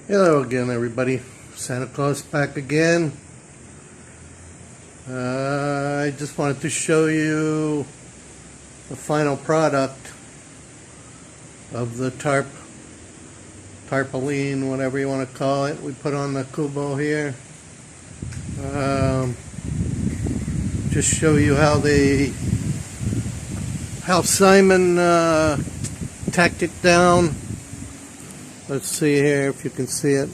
Hello again, everybody. Santa Claus back again. I just wanted to show you the final product of the tarpaulin, whatever you want to call it. We put on the kubo here. Just show you how Simon tacked it down. Let's see here if you can see it.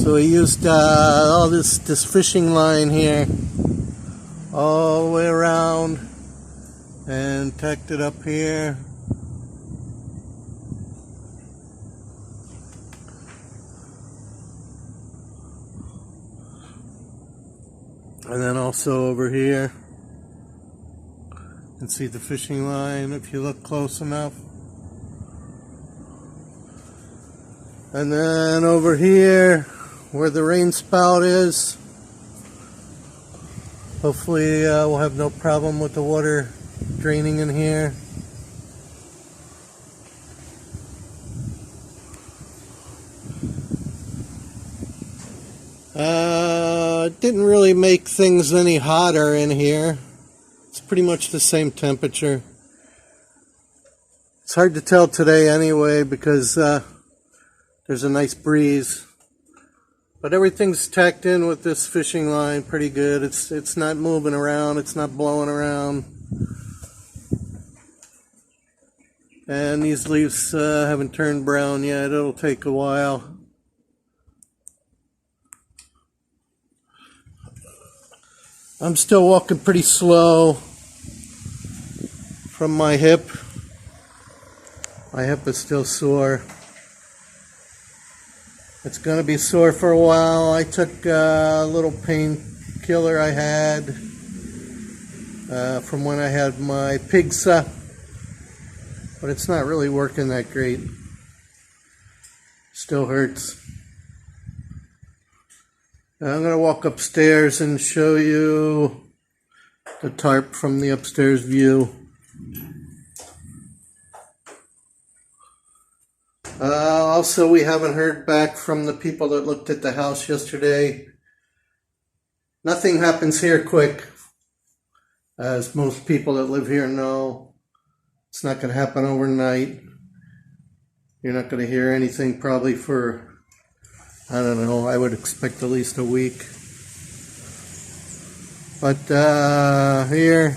So he used all this fishing line here all the way around and tacked it up here. And then also over here. You can see the fishing line if you look close enough. And then over here where the rain spout is, hopefully we'll have no problem with the water draining in here. It didn't really make things any hotter in here. It's pretty much the same temperature. It's hard to tell today anyway because there's a nice breeze. But everything's tacked in with this fishing line pretty good. It's not moving around, it's not blowing around. And these leaves haven't turned brown yet. It'll take a while. I'm still walking pretty slow from my hip. My hip is still sore. It's going to be sore for a while. I took a little painkiller I had from when I had my pigsa, but it's not really working that great. Still hurts. I'm going to walk upstairs and show you the tarp from the upstairs view. Also, we haven't heard back from the people that looked at the house yesterday. Nothing happens here quick, as most people that live here know. It's not going to happen overnight. You're not going to hear anything probably for, I don't know, I would expect at least a week. But here,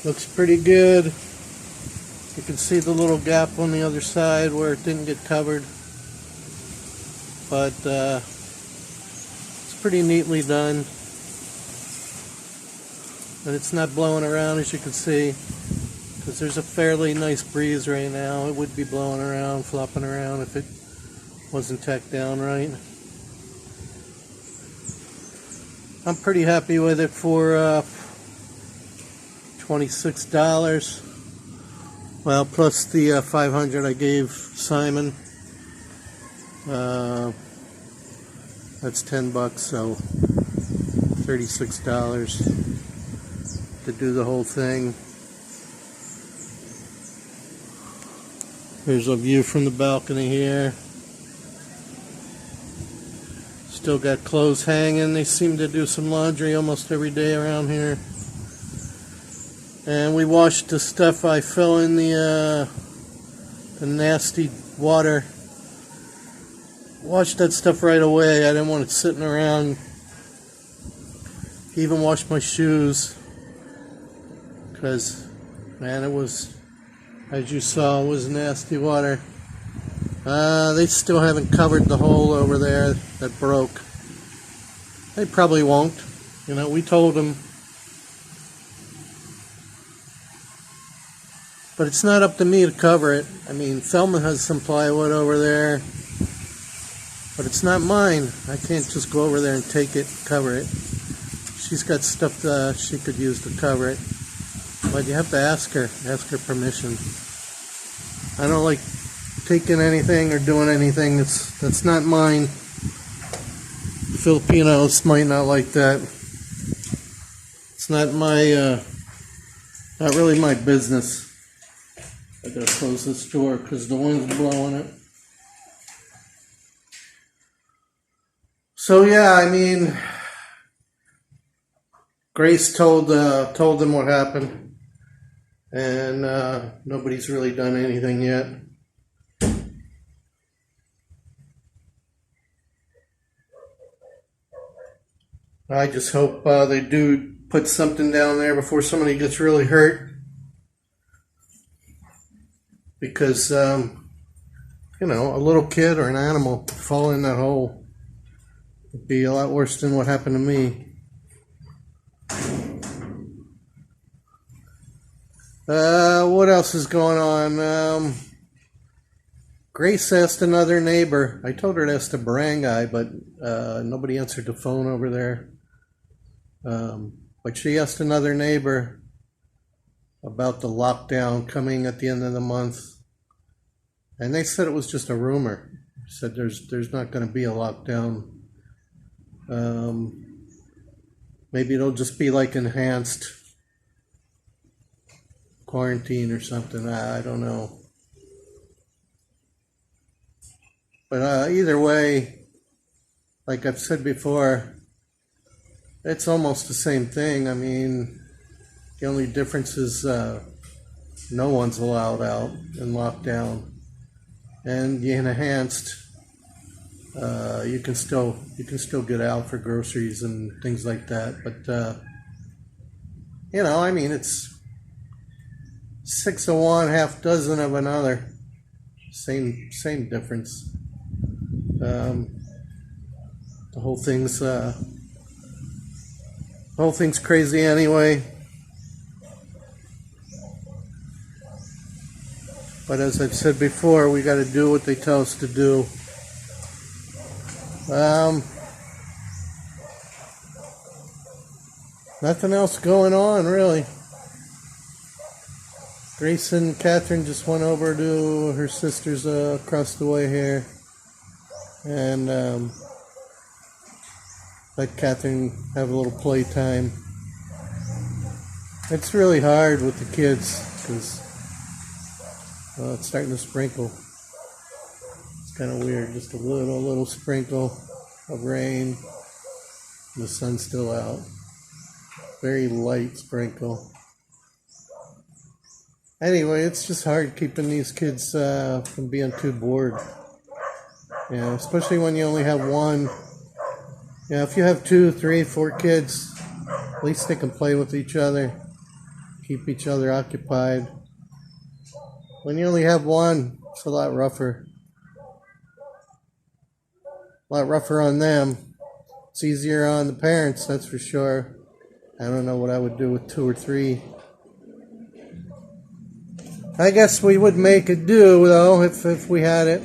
looks pretty good. You can see the little gap on the other side where it didn't get covered. But it's pretty neatly done. And it's not blowing around, as you can see, because there's a fairly nice breeze right now. It would be blowing around, flopping around if it wasn't tacked down right. I'm pretty happy with it for $26. Well, plus the $500 I gave Simon. That's $10, so $36 to do the whole thing. Here's a view from the balcony here. Still got clothes hanging. They seem to do some laundry almost every day around here. And we washed the stuff I fell in the nasty water. Washed that stuff right away. I didn't want it sitting around. Even washed my shoes. Because, man, it was, as you saw, it was nasty water. They still haven't covered the hole over there that broke. They probably won't. You know, we told them. But it's not up to me to cover it. I mean, Thelma has some plywood over there. But it's not mine. I can't just go over there and take it and cover it. She's got stuff that she could use to cover it. But you have to ask her permission. I don't like taking anything or doing anything that's not mine. Filipinos might not like that. It's It's not my, not really my business. I gotta close this door because the wind's blowing it. So yeah, I mean, Grace told them what happened, and nobody's really done anything yet. I just hope they do put something down there before somebody gets really hurt, because you know, a little kid or an animal fall in that hole would be a lot worse than what happened to me. What else is going on? Grace asked another neighbor. I told her to ask the barangay, but nobody answered the phone over there. But she asked another neighbor about the lockdown coming at the end of the month, and they said it was just a rumor. Said there's not going to be a lockdown. Maybe it'll just be like enhanced quarantine or something. I don't know. But either way, like I've said before, it's almost the same thing. I mean, the only difference is no one's allowed out in lockdown, and the enhanced, you can still get out for groceries and things like that. But you know, I mean, it's 6 of one, half dozen of another. Same difference. The whole thing's crazy anyway. But as I've said before, we got to do what they tell us to do. Nothing else going on, really. Grace and Catherine just went over to her sister's across the way here, and let Catherine have a little playtime. It's really hard with the kids because it's starting to sprinkle. It's kind of weird, just a little sprinkle of rain. The sun's still out. Very light sprinkle. Anyway, it's just hard keeping these kids from being too bored. You know, especially when you only have one. You know, if you have 2, 3, 4 kids, at least they can play with each other, keep each other occupied. When you only have one, it's a lot rougher. A lot rougher on them. It's easier on the parents, that's for sure. I don't know what I would do with 2 or 3. I guess we would make it do, though, if we had it.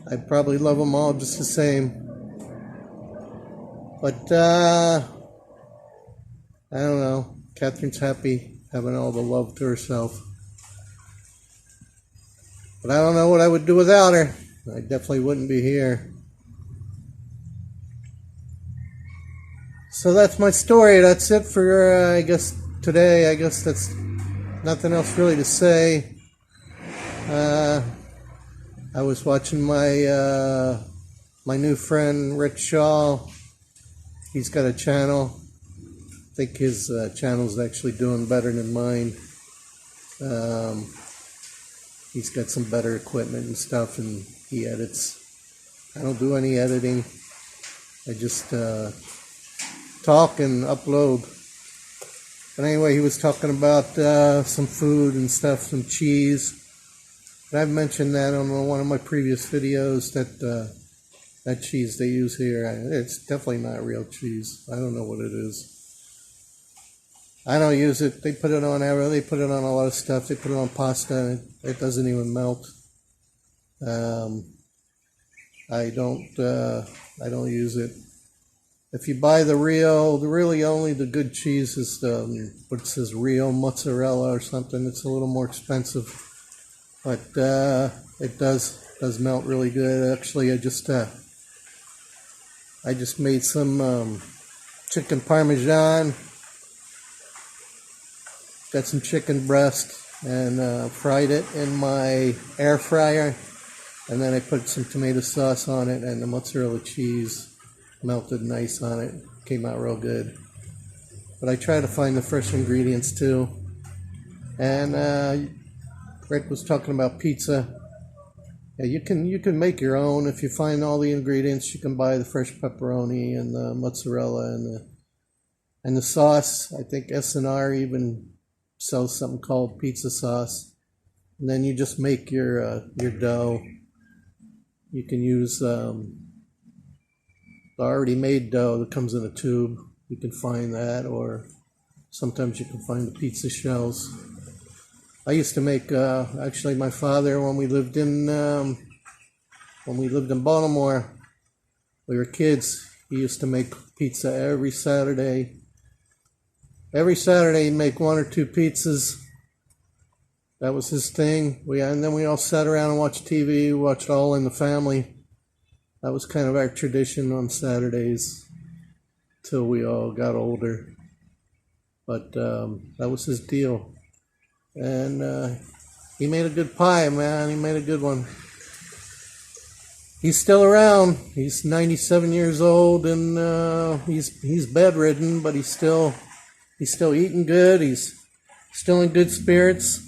I'd probably love them all just the same. But, I don't know. Catherine's happy having all the love to herself. But I don't know what I would do without her. I definitely wouldn't be here. So that's my story. That's it for, I guess, today. I guess that's nothing else really to say. I was watching my my new friend Rick Shaw. He's got a channel. I think his channel's actually doing better than mine. He's got some better equipment and stuff, and he edits. I don't do any editing. I just talk and upload. But anyway, he was talking about some food and stuff, some cheese. And I've mentioned that on one of my previous videos, that that cheese they use here, it's definitely not real cheese. I don't know what it is. I don't use it. They put it on arrow. They put it on a lot of stuff. They put it on pasta. It doesn't even melt. I don't use it. If you buy really only the good cheese is what it says, Rio mozzarella or something. It's a little more expensive, but it does melt really good. Actually, I just I just made some chicken parmesan. Got some chicken breast and fried it in my air fryer. And then I put some tomato sauce on it and the mozzarella cheese melted nice on it. Came out real good. But I try to find the fresh ingredients too. And Rick was talking about pizza. Yeah, you can make your own if you find all the ingredients. You can buy the fresh pepperoni and the mozzarella and the sauce. I think S&R even sells something called pizza sauce. And then you just make your dough. You can use the already made dough that comes in a tube. You can find that, or sometimes you can find the pizza shells. I used to make, actually my father, when we lived in Baltimore, we were kids, he used to make pizza every Saturday. Every Saturday he'd make 1 or 2 pizzas. That was his thing. And then we all sat around and watched TV, watched All in the Family. That was kind of our tradition on Saturdays till we all got older. But that was his deal. And he made a good pie, man. He made a good one. He's still around. He's 97 years old, and he's bedridden, but he's still eating good. He's still in good spirits.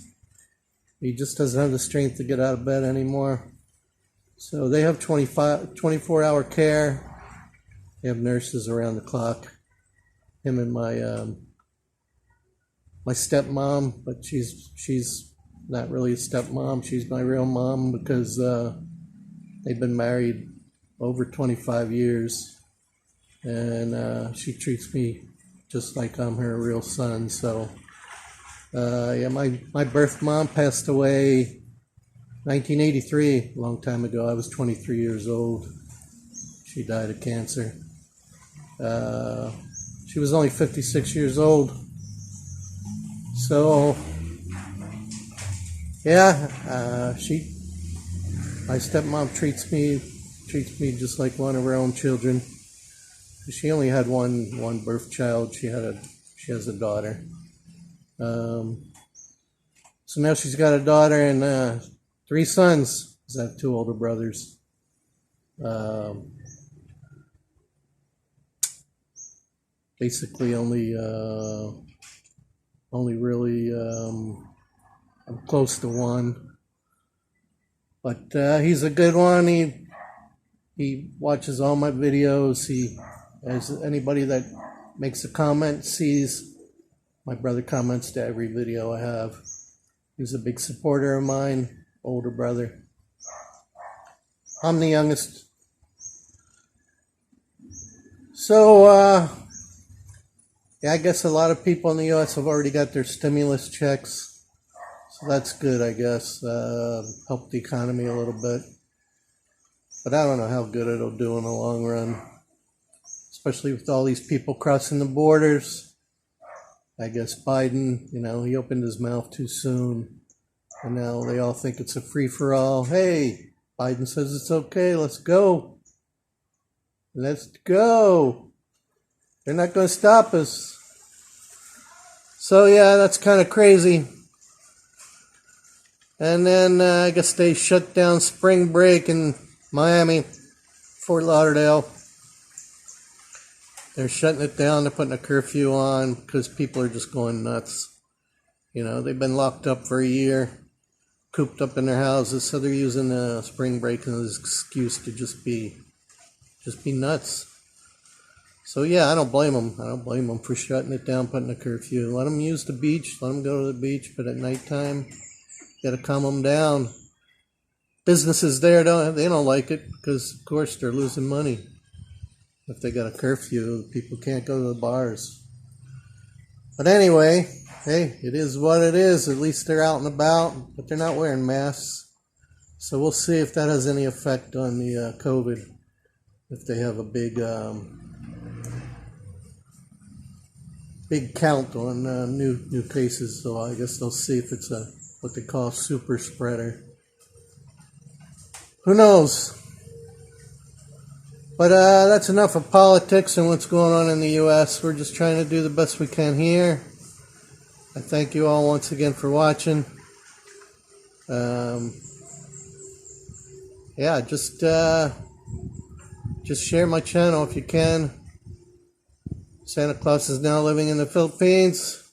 He just doesn't have the strength to get out of bed anymore. So they have 24-hour care. They have nurses around the clock. Him and my stepmom, but she's not really a stepmom. She's my real mom because they've been married over 25 years, and she treats me just like I'm her real son. So yeah, my birth mom passed away 1983, a long time ago. I was 23 years old. She died of cancer. She was only 56 years old. So, yeah, my stepmom treats me just like one of her own children. She only had one birth child. She has a daughter. So now she's got a daughter and 3 sons. She's got 2 older brothers. Basically, only really I'm close to one, but he's a good one. He watches all my videos. As anybody that makes a comment sees, my brother comments to every video I have. He's a big supporter of mine, older brother. I'm the youngest. So yeah, I guess a lot of people in the U.S. have already got their stimulus checks. So that's good, I guess. Help the economy a little bit. But I don't know how good it'll do in the long run. Especially with all these people crossing the borders. I guess Biden, he opened his mouth too soon. And now they all think it's a free-for-all. Hey, Biden says it's okay. Let's go. Let's go. They're not going to stop us. So yeah, that's kind of crazy. And then I guess they shut down spring break in Miami, Fort Lauderdale. They're shutting it down. They're putting a curfew on because people are just going nuts. They've been locked up for a year, cooped up in their houses, so they're using the spring break as an excuse to just be nuts. So yeah, I don't blame them. I don't blame them for shutting it down, putting a curfew. Let them use the beach. Let them go to the beach, but at nighttime, you got to calm them down. Businesses there they don't like it because, of course, they're losing money. If they got a curfew, people can't go to the bars. But anyway, hey, it is what it is. At least they're out and about, but they're not wearing masks. So we'll see if that has any effect on the COVID. If they have a big count on new cases, so I guess they'll see if it's what they call super spreader. Who knows? But that's enough of politics and what's going on in the U.S. We're just trying to do the best we can here. I thank you all once again for watching. Yeah, just share my channel if you can. Santa Claus is now living in the Philippines.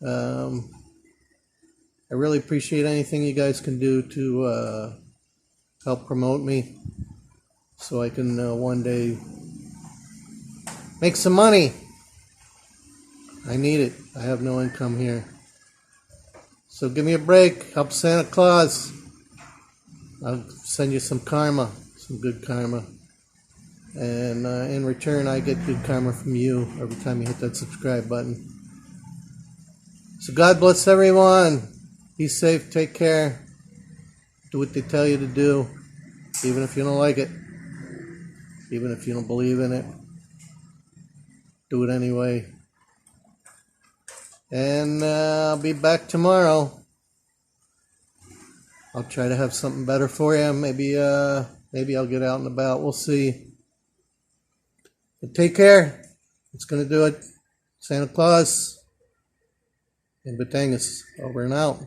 I really appreciate anything you guys can do to help promote me, so I can one day make some money. I need it. I have no income here. So give me a break. Help Santa Claus. I'll send you some karma, some good karma. And in return, I get good karma from you every time you hit that subscribe button. So God bless everyone. Be safe. Take care. Do what they tell you to do, even if you don't like it. Even if you don't believe in it. Do it anyway. And I'll be back tomorrow. I'll try to have something better for you. Maybe I'll get out and about. We'll see. But take care. It's going to do it. Santa Claus and Batangas over and out.